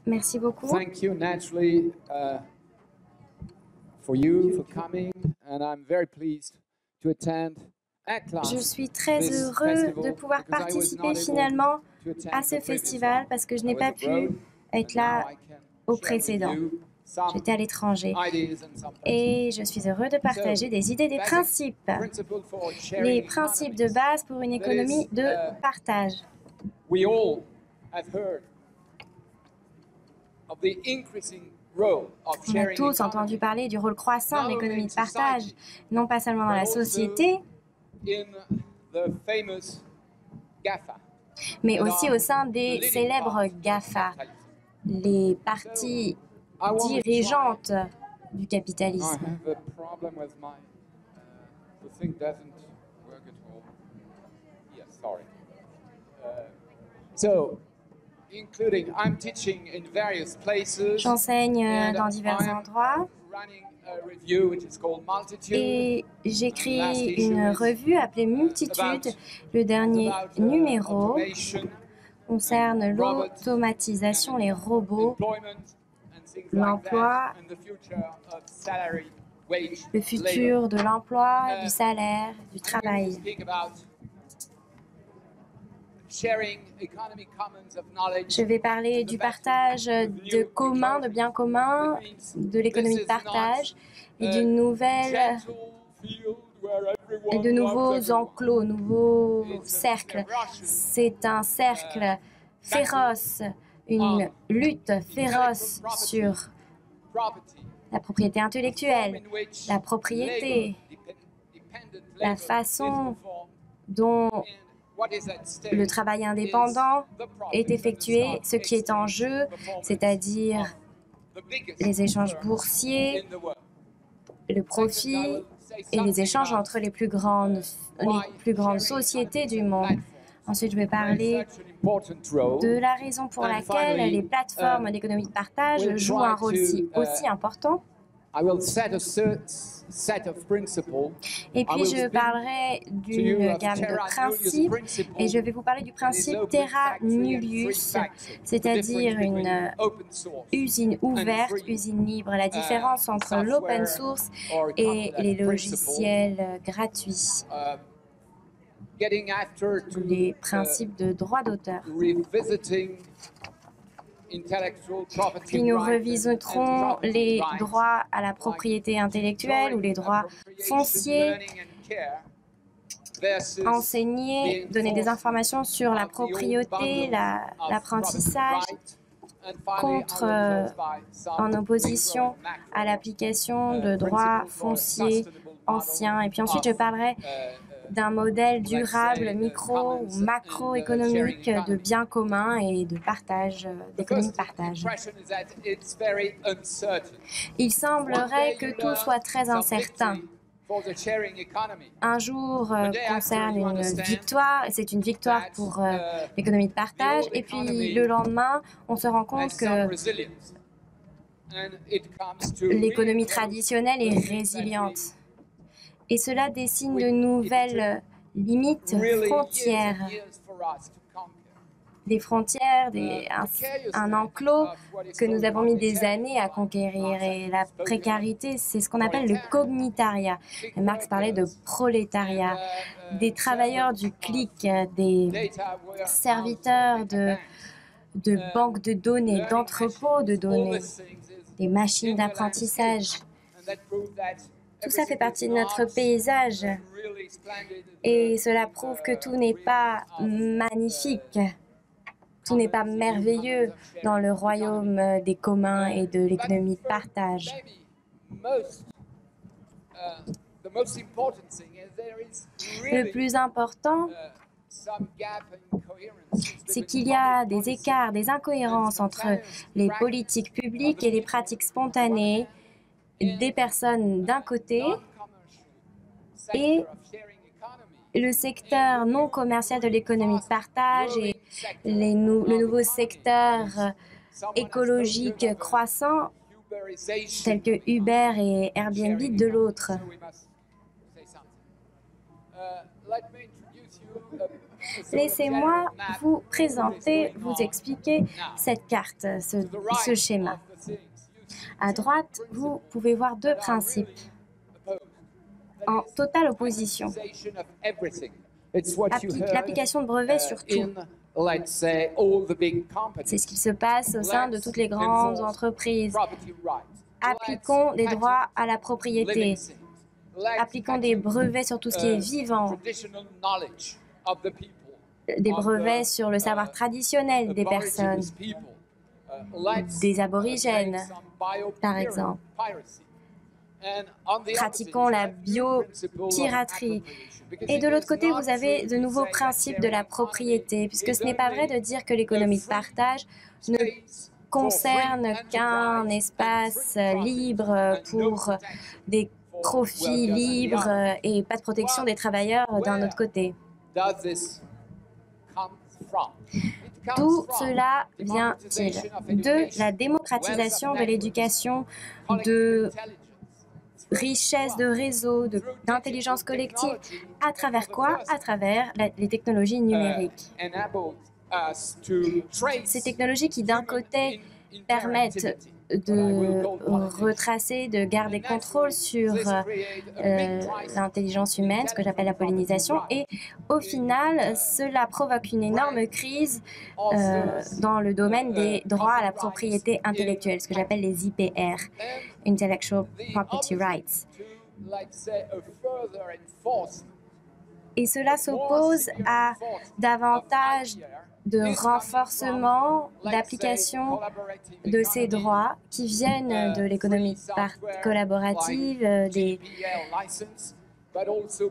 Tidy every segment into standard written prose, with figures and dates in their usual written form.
Merci beaucoup. Thank you naturally for you for coming, and I'm very pleased to attend at last. Je suis très heureux de pouvoir participer finalement à ce festival parce que je n'ai pas pu être là au précédent. J'étais à l'étranger et je suis heureux de partager des idées, des principes, les principes de base pour une économie de partage. We all have heard of the increasing role of On a sharing tous entendu parler du rôle croissant de l'économie de partage, non pas seulement dans la société, in the famous GAFA. mais aussi au sein des célèbres GAFA, les parties dirigeantes du I capitalisme. have a problem with my the thing doesn't work at all. Yes, sorry. So, including I'm teaching in various places. J'enseigne and dans divers I am endroits running a review which is called Multitude. et j'écris une revue appelée Multitude. Le dernier numéro Automation, concerne l'automatisation, les robots, employment, and things like l'emploi, that, and the future of salary, wage, le labor. futur de l'emploi, du salaire, du I'm going to travail. speak about sharing economic commons of knowledge. Je vais parler du partage de communs, de biens communs, de l'économie de partage et d'une nouvelle et de nouveaux enclos, nouveaux cercles. C'est un cercle féroce, une lutte féroce sur la propriété intellectuelle, la propriété, la façon dont le travail indépendant est effectué, ce qui est en jeu, c'est-à-dire les échanges boursiers, le profit et les échanges entre les plus grandes sociétés du monde. Ensuite, je vais parler de la raison pour laquelle les plateformes d'économie de partage jouent un rôle aussi important. Et puis, je parlerai d'une gamme de principes et je vais vous parler du principe terra nullius, c'est-à-dire une usine ouverte, usine libre, la différence entre l'open source et les logiciels gratuits, les principes de droit d'auteur. Puis nous revisiterons les droits à la propriété intellectuelle ou les droits fonciers, enseigner, donner des informations sur la propriété, l'apprentissage, en opposition à l'application de droits fonciers anciens. Et puis ensuite, je parlerai d'un modèle durable, micro ou macroéconomique de biens communs et de partage, d'économie de partage. Il semblerait que tout soit très incertain. Un jour concerne une victoire, et c'est une victoire pour l'économie de partage, et puis le lendemain, on se rend compte que l'économie traditionnelle est résiliente. Et cela dessine de nouvelles limites, frontières. Des frontières, un enclos que nous avons mis des années à conquérir. Et la précarité, c'est ce qu'on appelle le cognitariat. Marx parlait de prolétariat, des travailleurs du clic, des serviteurs de banques de données, d'entrepôts de données, des machines d'apprentissage. Tout ça fait partie de notre paysage et cela prouve que tout n'est pas magnifique, tout n'est pas merveilleux dans le royaume des communs et de l'économie de partage. Le plus important, c'est qu'il y a des écarts, des incohérences entre les politiques publiques et les pratiques spontanées des personnes d'un côté et le secteur non commercial de l'économie de partage et le nouveau secteur écologique croissant tels que Uber et Airbnb de l'autre. Laissez-moi vous présenter, vous expliquer cette carte, ce schéma. À droite, vous pouvez voir deux principes en totale opposition. L'application de brevets sur tout. C'est ce qui se passe au sein de toutes les grandes entreprises. Appliquons des droits à la propriété. Appliquons des brevets sur tout ce qui est vivant. Des brevets sur le savoir traditionnel des personnes, des aborigènes, par exemple. Pratiquons la biopiraterie. Et de l'autre côté, vous avez de nouveaux principes de la propriété, puisque ce n'est pas vrai de dire que l'économie de partage ne concerne qu'un espace libre pour des profits libres et pas de protection des travailleurs d'un autre côté. D'où cela vient-il? De la démocratisation de l'éducation, de richesse de réseau, d'intelligence collective. À travers quoi? À travers les technologies numériques. Ces technologies qui, d'un côté, permettent de retracer, de garder contrôle sur l'intelligence humaine, ce que j'appelle la pollinisation, et au final, cela provoque une énorme crise dans le domaine des droits à la propriété intellectuelle, ce que j'appelle les IPR, Intellectual Property Rights. Et cela s'oppose à davantage de renforcement, d'application de ces droits qui viennent de l'économie collaborative, des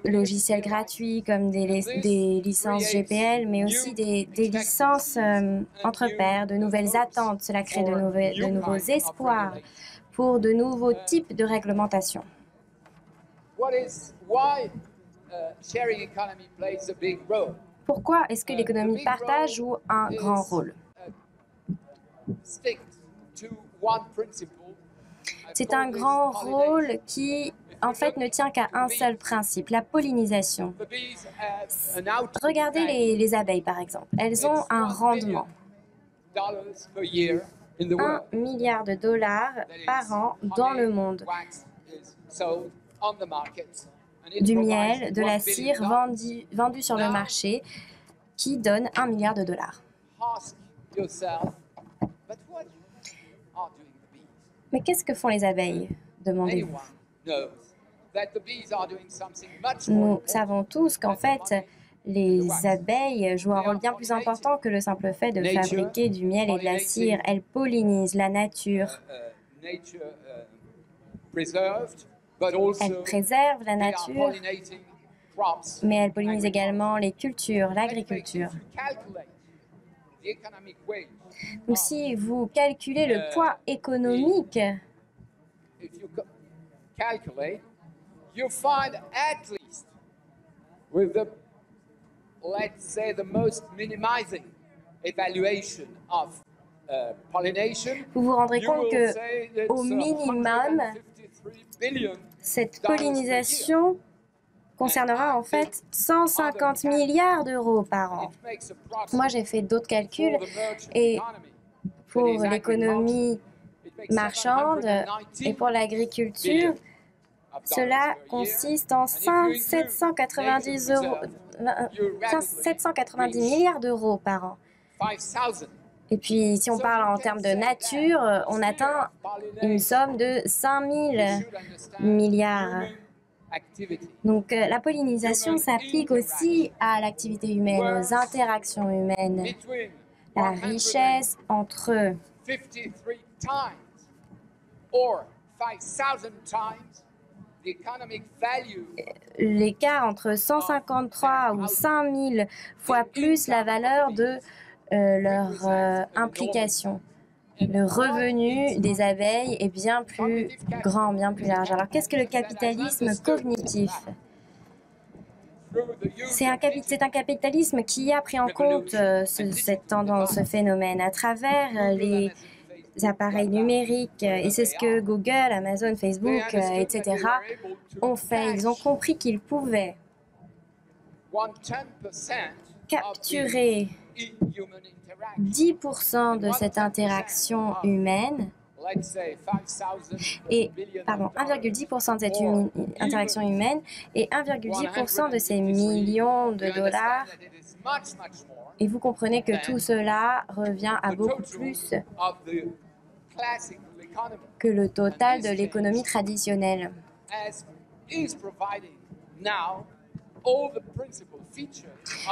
logiciels gratuits comme des licences GPL, mais aussi des licences entre pairs, de nouvelles attentes. Cela crée de nouveaux espoirs pour de nouveaux types de réglementation. Pourquoi est-ce que l'économie de partage joue un grand rôle? C'est un grand rôle qui, en fait, ne tient qu'à un seul principe, la pollinisation. Regardez les abeilles, par exemple. Elles ont un rendement. 1 milliard de dollars par an dans le monde. Du miel, de la cire vendue sur le marché qui donne 1 milliard de dollars. Mais qu'est-ce que font les abeilles, demandez-vous? Nous savons tous qu'en fait, les abeilles jouent un rôle bien plus important que le simple fait de fabriquer du miel et de la cire. Elles pollinisent la nature. Elles préservent la nature, mais elles pollinisent également les cultures, l'agriculture. Donc si vous calculez le poids économique, vous vous rendrez compte qu'au minimum, cette pollinisation concernera en fait 150 milliards d'euros par an. Moi, j'ai fait d'autres calculs et pour l'économie marchande et pour l'agriculture, cela consiste en 790 milliards d'euros par an. Et puis, si on parle en termes de nature, on atteint une somme de 5000 milliards. Donc, la pollinisation s'applique aussi à l'activité humaine, aux interactions humaines. La richesse entre l'écart entre 153 ou 5000 fois plus la valeur de leur implication. Le revenu des abeilles est bien plus grand, bien plus large. Alors, qu'est-ce que le capitalisme cognitif? C'est un capitalisme qui a pris en compte cette tendance, ce phénomène, à travers les appareils numériques, et c'est ce que Google, Amazon, Facebook, etc. ont fait. Ils ont compris qu'ils pouvaient capturer 10% de cette interaction humaine et 1,10% de cette interaction humaine et 1,10% de ces millions de dollars. Et vous comprenez que tout cela revient à beaucoup plus que le total de l'économie traditionnelle.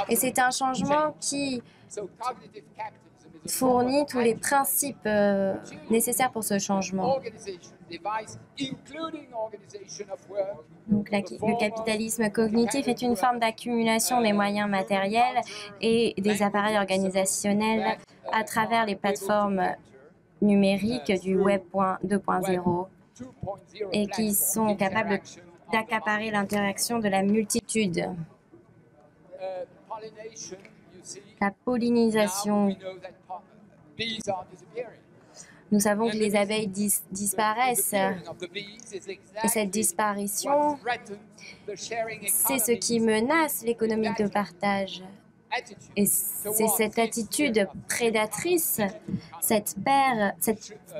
Et c'est un changement qui fournit tous les principes nécessaires pour ce changement. Donc, le capitalisme cognitif est une forme d'accumulation des moyens matériels et des appareils organisationnels à travers les plateformes numériques du Web 2.0 et qui sont capables d'accaparer l'interaction de la multitude. La pollinisation. Nous savons que les abeilles disparaissent et cette disparition, c'est ce qui menace l'économie de partage. Et c'est cette attitude prédatrice, cette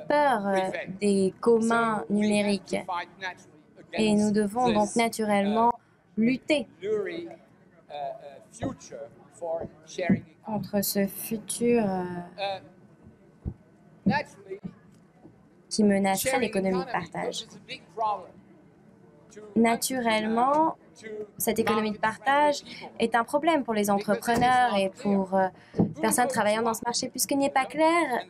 peur des communs numériques. Et nous devons donc naturellement lutter contre ce futur qui menacerait l'économie de partage. Naturellement, cette économie de partage est un problème pour les entrepreneurs et pour les personnes travaillant dans ce marché, puisqu'il n'est pas clair,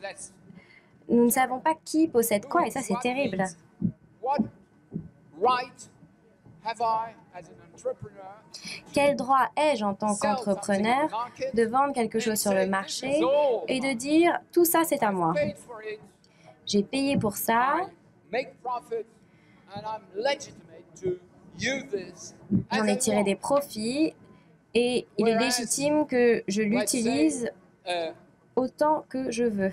nous ne savons pas qui possède quoi, et ça c'est terrible. Quel droit ai-je en tant qu'entrepreneur de vendre quelque chose sur le marché et de dire « tout ça c'est à moi ». J'ai payé pour ça, j'en ai tiré des profits et il est légitime que je l'utilise autant que je veux.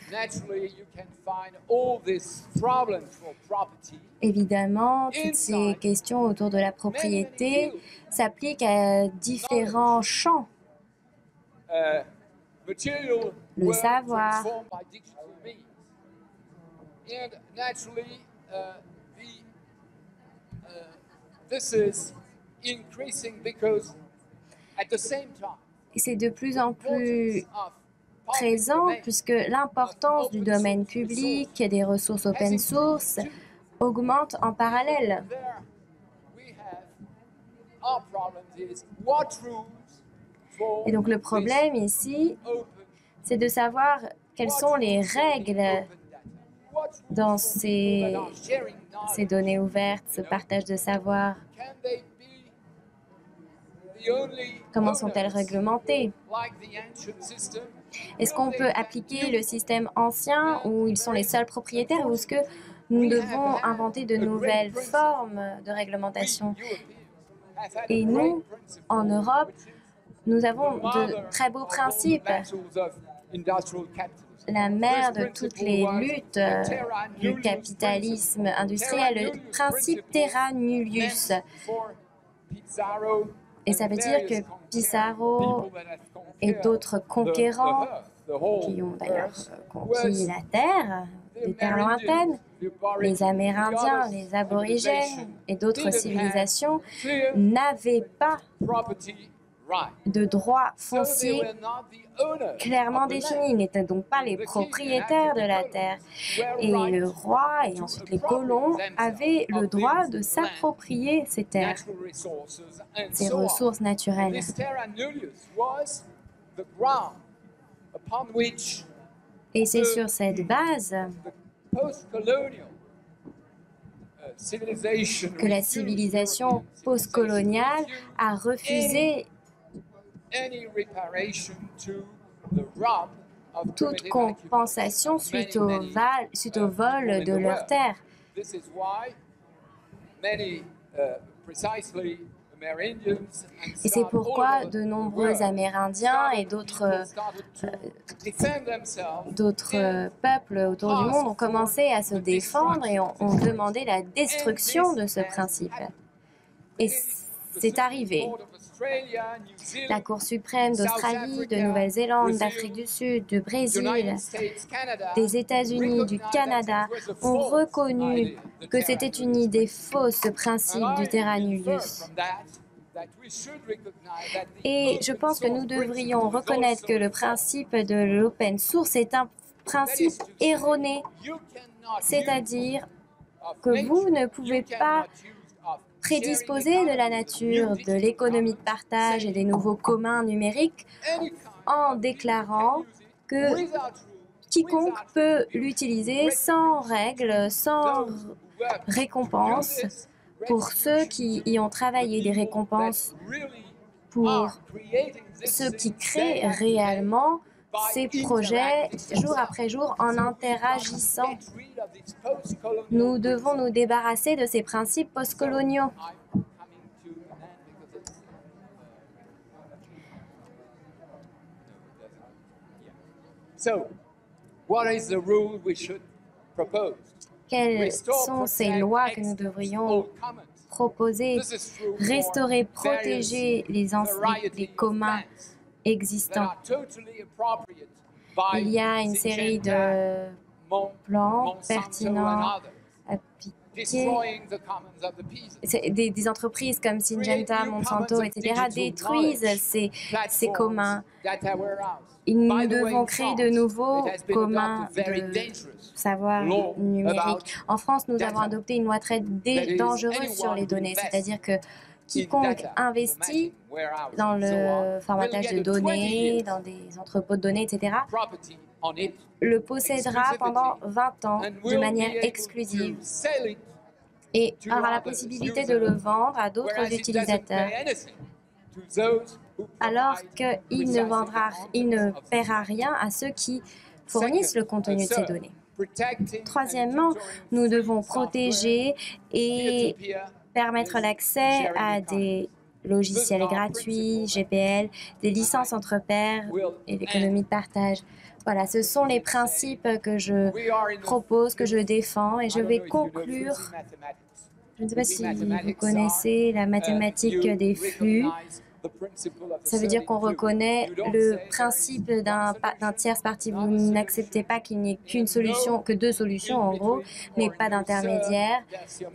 Évidemment, toutes ces questions autour de la propriété s'appliquent à différents champs. Le savoir, et c'est de plus en plus présent puisque l'importance du domaine public et des ressources open source augmente en parallèle. Et donc le problème ici, c'est de savoir quelles sont les règles dans ces données ouvertes, ce partage de savoir. Comment sont-elles réglementées? Est-ce qu'on peut appliquer le système ancien où ils sont les seuls propriétaires ou est-ce que nous devons inventer de nouvelles formes de réglementation? Et nous, en Europe, nous avons de très beaux principes. La mère de toutes les luttes du capitalisme industriel, le principe terra nullius. Et ça veut dire que Pissarro et d'autres conquérants, qui ont d'ailleurs conquis la Terre, des terres lointaines, les Amérindiens, les Aborigènes et d'autres civilisations, n'avaient pas de droits fonciers clairement définis. Ils n'étaient donc pas les propriétaires de la terre. Et le roi et ensuite les colons avaient le droit de s'approprier ces terres, ces ressources naturelles. Et c'est sur cette base que la civilisation postcoloniale a refusé toute compensation suite au vol de leurs terres. Et c'est pourquoi de nombreux Amérindiens et d'autres peuples autour du monde ont commencé à se défendre et ont demandé la destruction de ce principe. Et c'est arrivé. La Cour suprême d'Australie, de Nouvelle-Zélande, d'Afrique du Sud, du Brésil, des États-Unis, du Canada ont reconnu que c'était une idée fausse, ce principe du terra nullius. Et je pense que nous devrions reconnaître que le principe de l'open source est un principe erroné, c'est-à-dire que vous ne pouvez pas prédisposer de la nature, de l'économie de partage et des nouveaux communs numériques en déclarant que quiconque peut l'utiliser sans règles, sans récompense pour ceux qui y ont travaillé, des récompenses pour ceux qui créent réellement ces projets jour après jour en interagissant. Nous devons nous débarrasser de ces principes postcoloniaux. Quelles sont ces lois que nous devrions proposer? Restaurer, protéger les communs existants. Il y a une série de plans pertinents appliqués. Des entreprises comme Syngenta, Monsanto, etc. détruisent ces communs. Nous devons créer de nouveaux communs de savoir numérique. En France, nous avons adopté une loi très dangereuse sur les données, c'est-à-dire que quiconque investit dans le formatage de données, dans des entrepôts de données, etc., le possédera pendant 20 ans de manière exclusive et aura la possibilité de le vendre à d'autres utilisateurs, alors qu'il ne paiera rien à ceux qui fournissent le contenu de ces données. Troisièmement, nous devons protéger et permettre l'accès à des logiciels gratuits, GPL, des licences entre pairs et l'économie de partage. Voilà, ce sont les principes que je propose, que je défends, et je vais conclure. Je ne sais pas si vous connaissez la mathématique des flux. Ça veut dire qu'on reconnaît le principe d'un tierce partie. Vous n'acceptez pas qu'il n'y ait qu'une solution, que deux solutions en gros, mais pas d'intermédiaire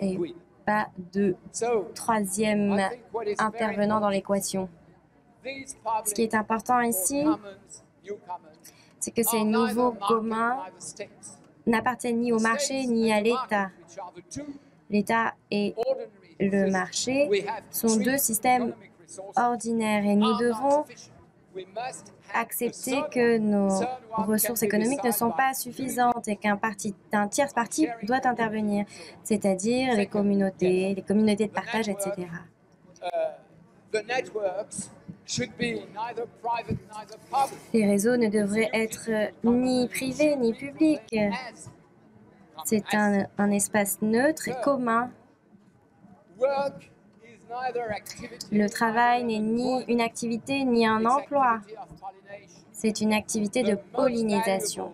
et pas de troisième intervenant dans l'équation. Ce qui est important ici, c'est que ces nouveaux communs n'appartiennent ni au marché ni à l'État. L'État et le marché sont deux systèmes ordinaires et nous devons accepter que nos ressources économiques ne sont pas suffisantes et qu'un tierce parti doit intervenir, c'est-à-dire les communautés de partage, etc. Les réseaux ne devraient être ni privés ni publics. C'est un espace neutre et commun. Le travail n'est ni une activité ni un emploi. C'est une activité de pollinisation.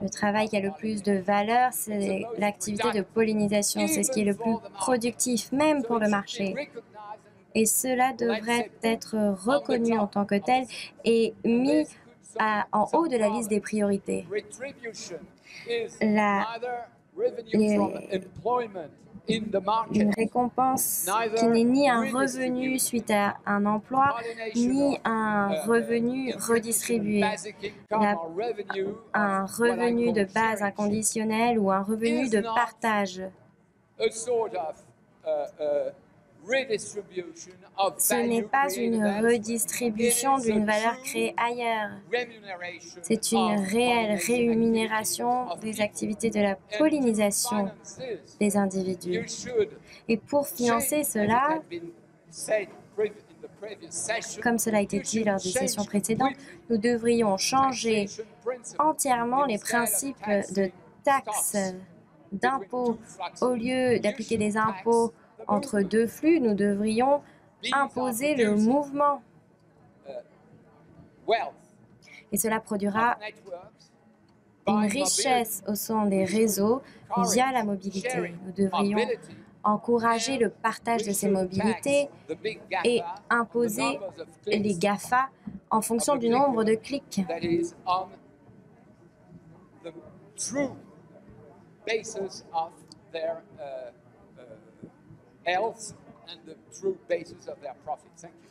Le travail qui a le plus de valeur, c'est l'activité de pollinisation. C'est ce qui est le plus productif, même pour le marché. Et cela devrait être reconnu en tant que tel et mis en haut de la liste des priorités. Une récompense qui n'est ni un revenu suite à un emploi, ni un revenu redistribué. Un revenu de base inconditionnel ou un revenu de partage. Ce n'est pas une redistribution d'une valeur créée ailleurs. C'est une réelle rémunération des activités de la pollinisation des individus. Et pour financer cela, comme cela a été dit lors des sessions précédentes, nous devrions changer entièrement les principes de taxes, d'impôts. Au lieu d'appliquer des impôts entre deux flux, nous devrions imposer le mouvement. Et cela produira une richesse au sein des réseaux via la mobilité. Nous devrions encourager le partage de ces mobilités et imposer les GAFA en fonction du nombre de clics. That is on the true basis of their health and the true basis of their profit. Thank you.